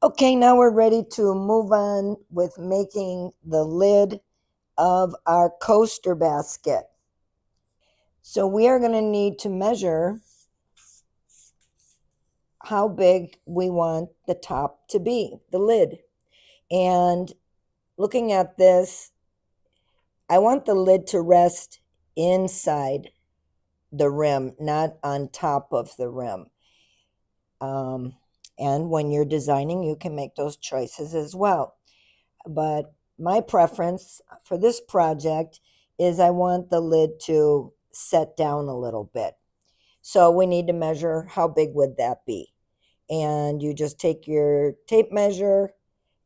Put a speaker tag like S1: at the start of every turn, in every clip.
S1: Okay, now we're ready to move on with making the lid of our coaster basket. So we are going to need to measure how big we want the top to be, the lid. And looking at this, I want the lid to rest inside the rim, not on top of the rim. And when you're designing, you can make those choices as well. But my preference for this project is I want the lid to set down a little bit. So we need to measure how big would that be. And you just take your tape measure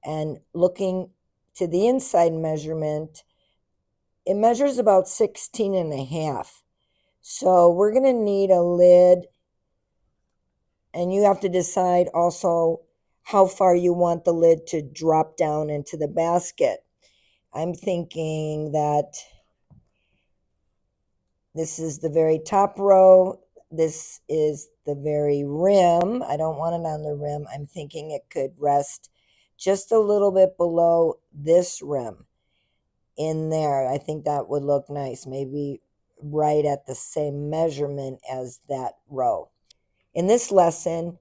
S1: and looking to the inside measurement, it measures about 16 and a half. So we're going to need a lid, and you have to decide also how far you want the lid to drop down into the basket. I'm thinking that this is the very top row. This is the very rim. I don't want it on the rim. I'm thinking it could rest just a little bit below this rim in there. I think that would look nice. Maybe right at the same measurement as that row. In this lesson,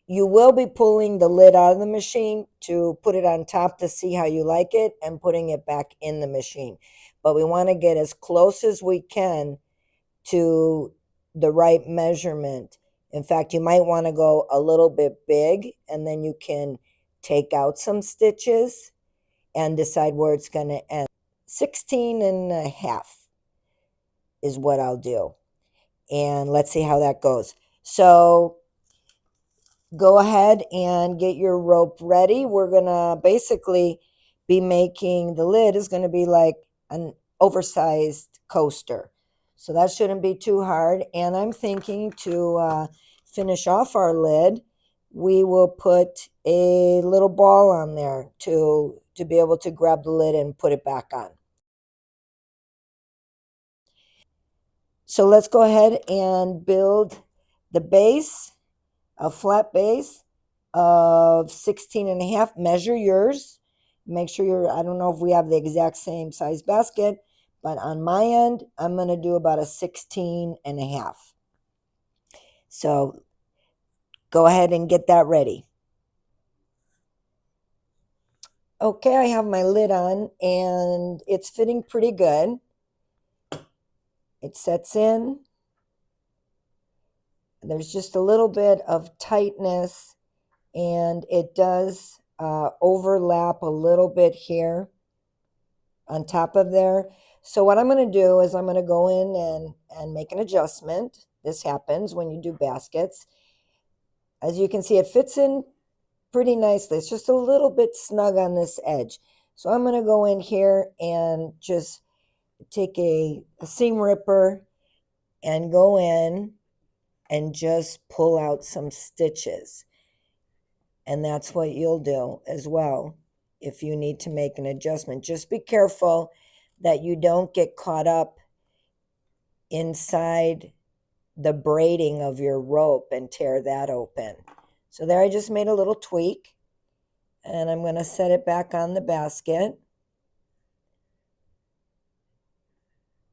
S1: you will be pulling the lid out of the machine to put it on top to see how you like it and putting it back in the machine. But we want to get as close as we can to the right measurement. In fact, you might want to go a little bit big, and then you can take out some stitches and decide where it's going to end. 16 and a half is what I'll do. And let's see how that goes. So go ahead and get your rope ready. We're going to basically be making the lid is going to be like an oversized coaster. So that shouldn't be too hard. And I'm thinking to finish off our lid, we will put a little ball on there to be able to grab the lid and put it back on. So let's go ahead and build the base, a flat base of 16 and a half. Measure yours. Make sure you're, I don't know if we have the exact same size basket, but on my end, I'm going to do about a 16 and a half. So go ahead and get that ready. Okay, I have my lid on and it's fitting pretty good. It sets in. There's just a little bit of tightness and it does overlap a little bit here on top of there. So what I'm going to do is I'm going to go in and make an adjustment. This happens when you do baskets. As you can see, it fits in pretty nicely. It's just a little bit snug on this edge. So I'm going to go in here and just take a seam ripper and go in and just pull out some stitches. And that's what you'll do as well if you need to make an adjustment. Just be careful that you don't get caught up inside the braiding of your rope and tear that open. So there I just made a little tweak and I'm going to set it back on the basket.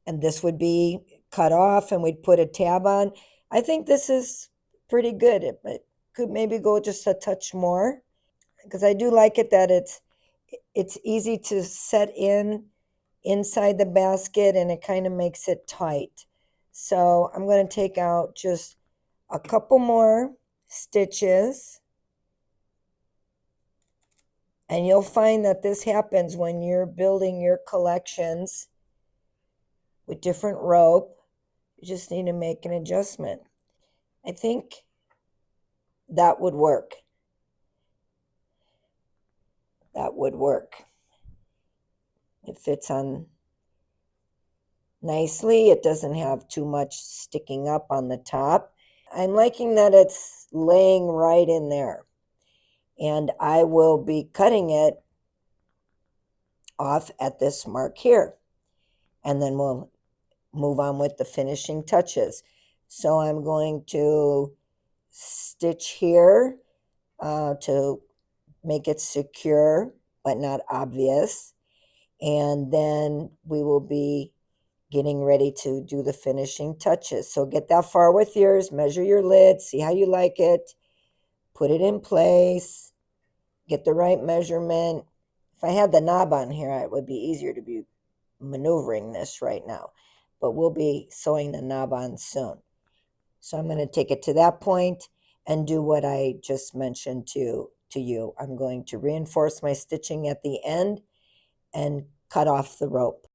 S1: And this would be cut off and we'd put a tab on. I think this is pretty good. It could maybe go just a touch more because I do like it that it's easy to set in inside the basket and it kind of makes it tight. So I'm going to take out just a couple more stitches. And you'll find that this happens when you're building your collections with different rope. You just need to make an adjustment. I think that would work. That would work. It fits on nicely. It doesn't have too much sticking up on the top. I'm liking that it's laying right in there. And I will be cutting it off at this mark here. And then we'll move on with the finishing touches. So I'm going to stitch here to make it secure but not obvious. And then we will be getting ready to do the finishing touches. So get that far with yours, measure your lid, see how you like it, put it in place, get the right measurement. If I had the knob on here, it would be easier to be maneuvering this right now, but we'll be sewing the knob on soon. So I'm going to take it to that point and do what I just mentioned to you. I'm going to reinforce my stitching at the end and cut off the rope.